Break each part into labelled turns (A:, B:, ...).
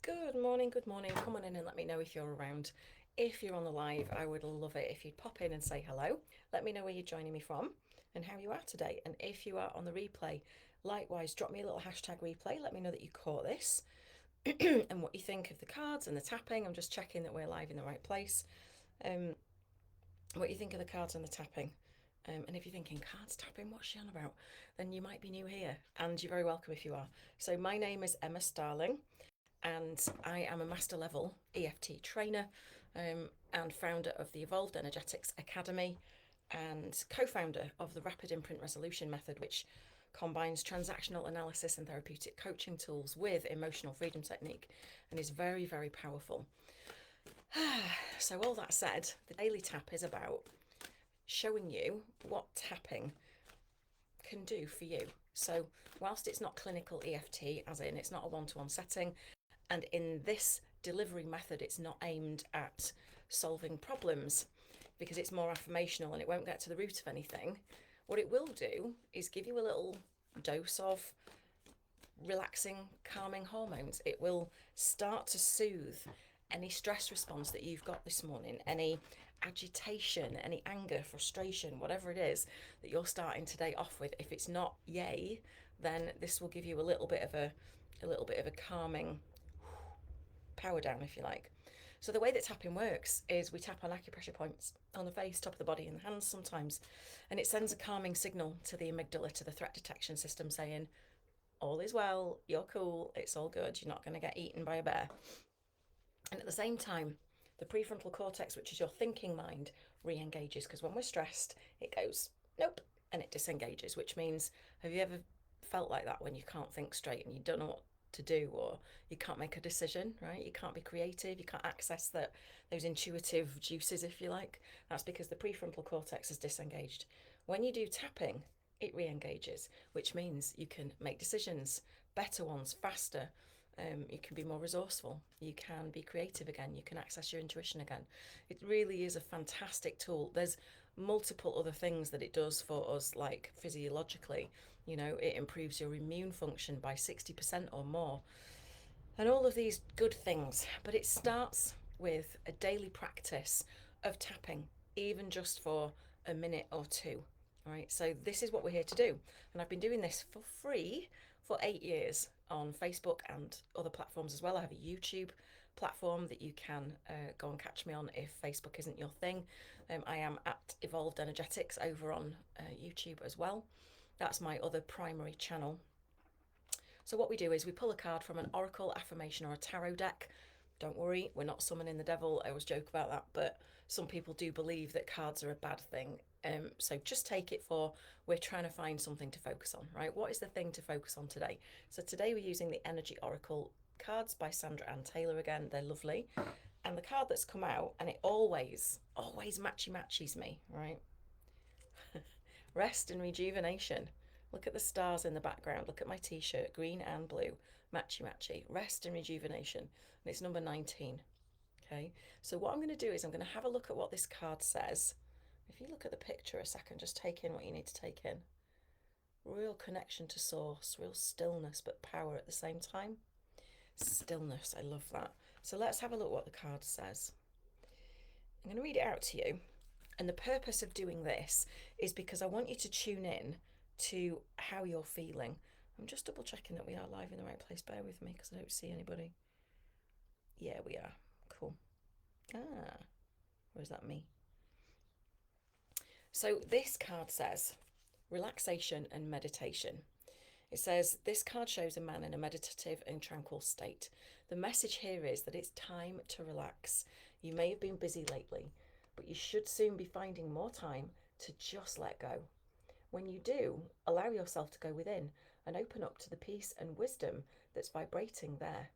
A: Good morning, good morning. Come on in and let me know if you're around. If you're on the live, I would love it if you'd pop in and say hello. Let me know where you're joining me from and how you are today. And if you are on the replay, likewise, drop me a little hashtag replay. Let me know that you caught this and what you think of the cards and the tapping. I'm just checking that we're live in the right place. What you think of the cards and the tapping. And if you're thinking, cards tapping, what's she on about? Then you might be new here, and you're very welcome if you are. So my name is Emma Starling, and I am a master level EFT trainer and founder of the Evolved Energetics Academy and co-founder of the Rapid Imprint Resolution Method, which combines transactional analysis and therapeutic coaching tools with emotional freedom technique and is very, very powerful. So all that said, the daily tap is about showing you what tapping can do for you. So whilst it's not clinical EFT, as in it's not a one-to-one setting, and in this delivery method it's not aimed at solving problems because it's more affirmational and it won't get to the root of anything, what it will do is give you a little dose of relaxing, calming hormones. It will start to soothe any stress response that you've got this morning, any agitation, any anger, frustration, whatever it is that you're starting today off with. If it's not yay, then this will give you a little bit of a calming power down, if you like. So the way that tapping works is we tap on acupressure points on the face, top of the body, and the hands sometimes, and it sends a calming signal to the amygdala, to the threat detection system, saying all is well, you're cool, it's all good, you're not going to get eaten by a bear. And at the same time, the prefrontal cortex, which is your thinking mind, re-engages, because when we're stressed, it goes, nope, and it disengages, which means, have you ever felt like that when you can't think straight and you don't know what to do, or you can't make a decision, right? You can't be creative, you can't access those intuitive juices, if you like. That's because the prefrontal cortex is disengaged. When you do tapping, it re-engages, which means you can make decisions, better ones, faster. You can be more resourceful, you can be creative again, you can access your intuition again. It really is a fantastic tool. There's multiple other things that it does for us, like physiologically, it improves your immune function by 60% or more, and all of these good things. But it starts with a daily practice of tapping, even just for a minute or two. All right, so this is what we're here to do. And I've been doing this for free for 8 years on Facebook and other platforms as well. I have a YouTube platform that you can go and catch me on if Facebook isn't your thing. I am at Evolved Energetics over on YouTube as well. That's my other primary channel. So what we do is we pull a card from an oracle, affirmation, or a tarot deck. Don't worry, we're not summoning the devil. I always joke about that, but some people do believe that cards are a bad thing. So just take it for, we're trying to find something to focus on, right? What is the thing to focus on today? So today we're using the Energy Oracle cards by Sandra Ann Taylor again. They're lovely. And the card that's come out, and it always matches me, right? Rest and rejuvenation. Look at the stars in the background. Look at my t-shirt, green and blue. Matchy. Rest and rejuvenation. And it's number 19. Okay, so what I'm going to do is I'm going to have a look at what this card says. If you look at the picture a second, just take in what you need to take in. Real connection to source, real stillness, but power at the same time. Stillness, I love that. So let's have a look at what the card says. I'm going to read it out to you. And the purpose of doing this is because I want you to tune in to how you're feeling. I'm just double checking that we are live in the right place. Bear with me because I don't see anybody. Yeah, we are. Cool. Or is that me? So this card says relaxation and meditation. It says this card shows a man in a meditative and tranquil state. The message here is that it's time to relax. You may have been busy lately, but you should soon be finding more time to just let go. When you do, allow yourself to go within and open up to the peace and wisdom that's vibrating there.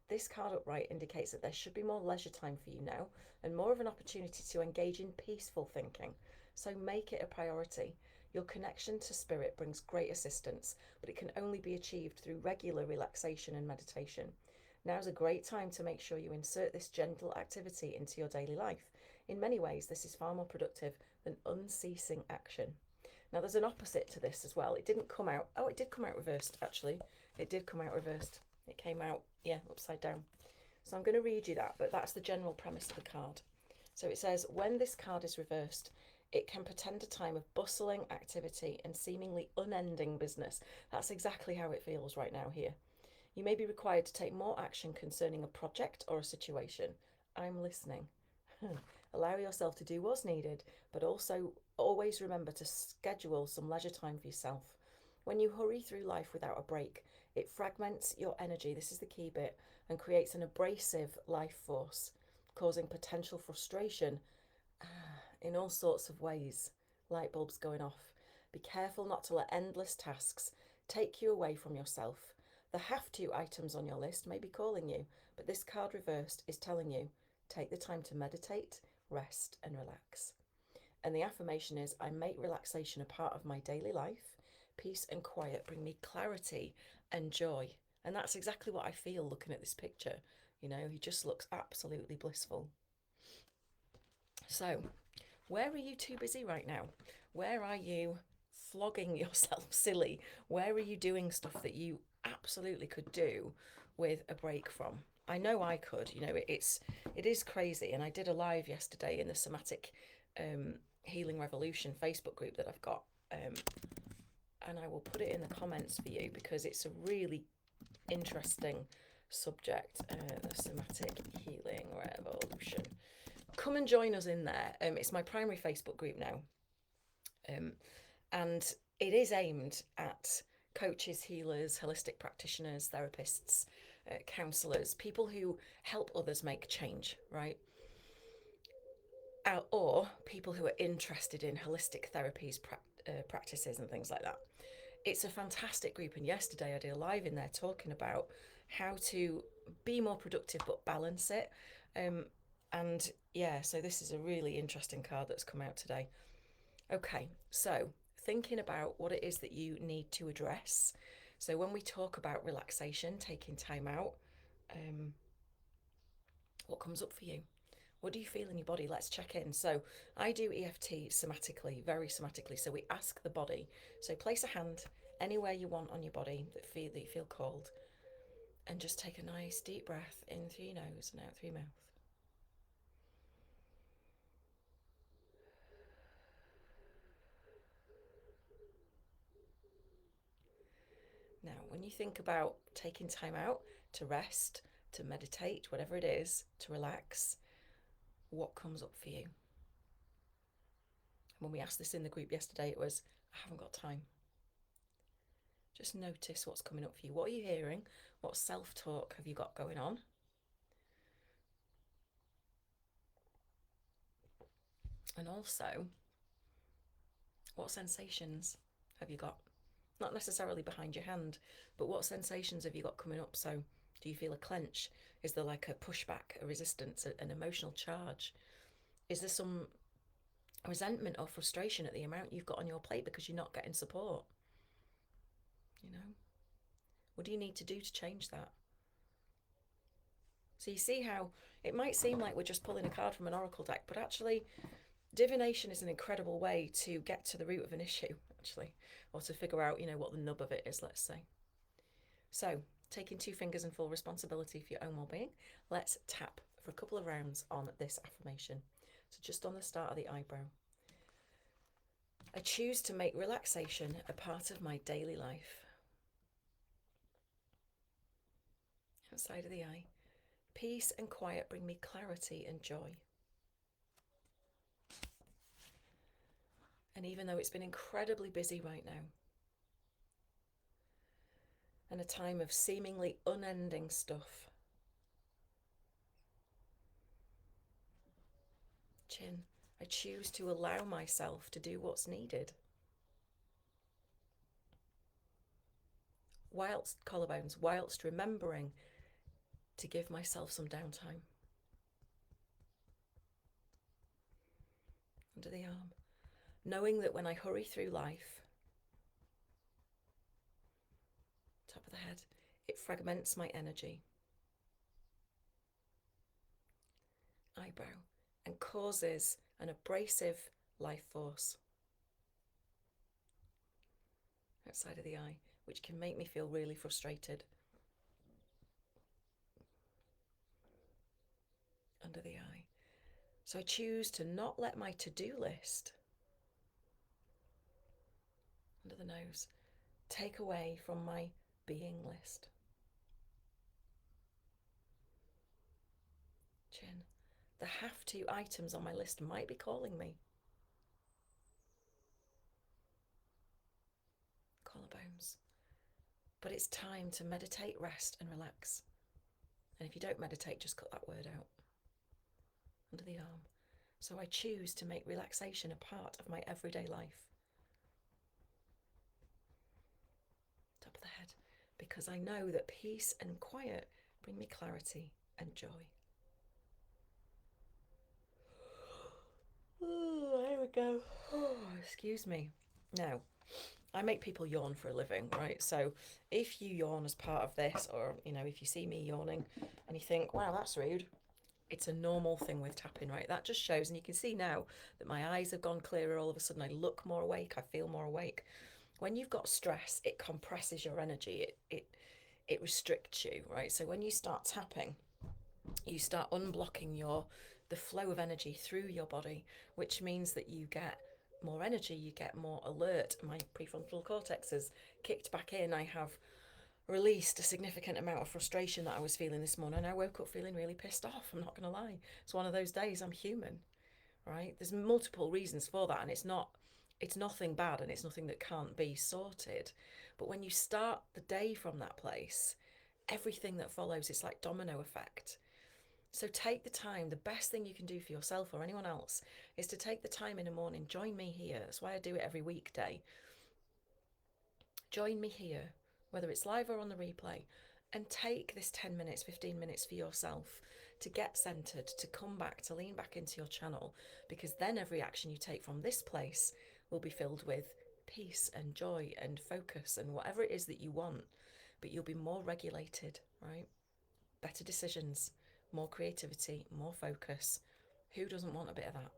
A: This card upright indicates that there should be more leisure time for you now and more of an opportunity to engage in peaceful thinking. So make it a priority. Your connection to spirit brings great assistance, but it can only be achieved through regular relaxation and meditation. Now's a great time to make sure you insert this gentle activity into your daily life. In many ways, this is far more productive than unceasing action. Now, there's an opposite to this as well. It didn't come out. Oh, it did come out reversed, actually. It did come out reversed. It came out, yeah, upside down. So I'm going to read you that, but that's the general premise of the card. So it says, when this card is reversed, it can portend a time of bustling activity and seemingly unending business. That's exactly how it feels right now here. You may be required to take more action concerning a project or a situation. I'm listening. Allow yourself to do what's needed, but also always remember to schedule some leisure time for yourself. When you hurry through life without a break, it fragments your energy, this is the key bit, and creates an abrasive life force, causing potential frustration in all sorts of ways. Light bulbs going off. Be careful not to let endless tasks take you away from yourself. The have to items on your list may be calling you, but this card reversed is telling you take the time to meditate, rest, and relax. And the affirmation is I make relaxation a part of my daily life. Peace and quiet bring me clarity and joy. And that's exactly what I feel looking at this picture. You know, he just looks absolutely blissful. So, where are you too busy right now? Where are you flogging yourself silly? Where are you doing stuff that you absolutely could do with a break from? I know I could. You know, it is crazy. And I did a live yesterday in the Somatic Healing Revolution Facebook group that I've got. And I will put it in the comments for you because it's a really interesting subject. The Somatic Healing Revolution. Come and join us in there. It's my primary Facebook group now. And it is aimed at coaches, healers, holistic practitioners, therapists, counsellors, people who help others make change, right? Or people who are interested in holistic therapies, practices and things like that. It's a fantastic group, and yesterday I did a live in there talking about how to be more productive but balance it. And yeah, so this is a really interesting card that's come out today. Okay, so thinking about what it is that you need to address. So when we talk about relaxation, taking time out, what comes up for you? What do you feel in your body? Let's check in. So I do EFT somatically, very somatically. So we ask the body. So place a hand anywhere you want on your body that you feel cold, and just take a nice deep breath in through your nose and out through your mouth. Now, when you think about taking time out to rest, to meditate, whatever it is, to relax, what comes up for you? When we asked this in the group yesterday, it was, I haven't got time. Just notice what's coming up for you. What are you hearing? What self-talk have you got going on? And also, what sensations have you got? Not necessarily behind your hand, but what sensations have you got coming up? So, do you feel a clench? Is there like a pushback, a resistance, an emotional charge? Is there some resentment or frustration at the amount you've got on your plate because you're not getting support? You know, what do you need to do to change that? So you see how it might seem like we're just pulling a card from an oracle deck, but actually divination is an incredible way to get to the root of an issue, actually, or to figure out, you know, what the nub of it is, let's say. So taking 2 fingers and full responsibility for your own well-being, let's tap for a couple of rounds on this affirmation. So just on the start of the eyebrow. I choose to make relaxation a part of my daily life. Outside of the eye. Peace and quiet bring me clarity and joy. And even though it's been incredibly busy right now, and a time of seemingly unending stuff, chin, I choose to allow myself to do what's needed. Whilst remembering to give myself some downtime. Under the arm. Knowing that when I hurry through life, top of the head, it fragments my energy. Eyebrow. And causes an abrasive life force. Outside of the eye, which can make me feel really frustrated. under the eye. So I choose to not let my to-do list under the nose take away from my being list. Chin. The have-to items on my list might be calling me. Collarbones. But it's time to meditate, rest, and relax. And if you don't meditate, just cut that word out. Under the arm. So I choose to make relaxation a part of my everyday life. Top of the head. Because I know that peace and quiet bring me clarity and joy. Oh, there we go. Oh, excuse me. Now, I make people yawn for a living, right? So if you yawn as part of this, or, if you see me yawning and you think, wow, that's rude, it's a normal thing with tapping, right? That just shows, and you can see now that my eyes have gone clearer. All of a sudden I look more awake, I feel more awake. When you've got stress, it compresses your energy, it restricts you, right? So when you start tapping, you start unblocking the flow of energy through your body, which means that you get more energy, you get more alert. My prefrontal cortex is kicked back in. I have released a significant amount of frustration that I was feeling this morning. I woke up feeling really pissed off, I'm not going to lie. It's one of those days. I'm human, right? There's multiple reasons for that, and it's nothing bad, and it's nothing that can't be sorted. But when you start the day from that place, everything that follows, it's like domino effect. So take the time. The best thing you can do for yourself or anyone else is to take the time in the morning. Join me here. That's why I do it every weekday. Join me here, whether it's live or on the replay, and take this 10 minutes, 15 minutes for yourself to get centered, to come back, to lean back into your channel, because then every action you take from this place will be filled with peace and joy and focus and whatever it is that you want, but you'll be more regulated, right? Better decisions, more creativity, more focus. Who doesn't want a bit of that?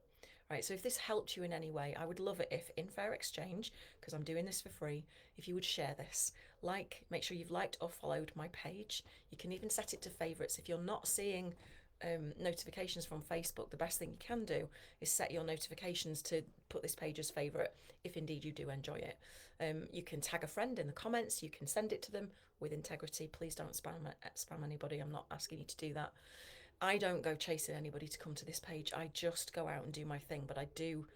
A: Right, so if this helped you in any way, I would love it if, in fair exchange, because I'm doing this for free, if you would share this. Make sure you've liked or followed my page. You can even set it to favourites. If you're not seeing notifications from Facebook, the best thing you can do is set your notifications to put this page as favourite, if indeed you do enjoy it. You can tag a friend in the comments, you can send it to them with integrity. Please don't spam anybody, I'm not asking you to do that. I don't go chasing anybody to come to this page. I just go out and do my thing, but I do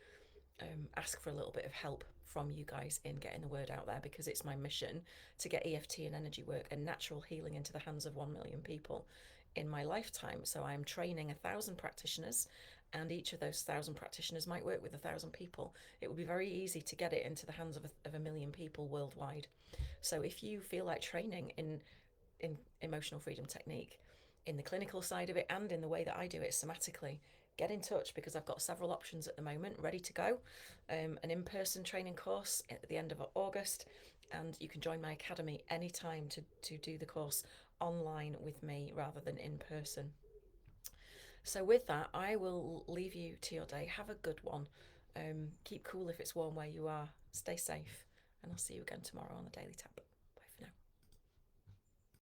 A: ask for a little bit of help from you guys in getting the word out there, because it's my mission to get EFT and energy work and natural healing into the hands of 1 million people in my lifetime. So I'm training 1,000 practitioners, and each of those 1,000 practitioners might work with 1,000 people. It would be very easy to get it into the hands of a million people worldwide. So if you feel like training in emotional freedom technique, in the clinical side of it, and in the way that I do it somatically, get in touch, because I've got several options at the moment ready to go. An in-person training course at the end of August, and you can join my academy anytime to do the course online with me rather than in person. So with that, I will leave you to your day. Have a good one. Keep cool if it's warm where you are. Stay safe, and I'll see you again tomorrow on the Daily Tap.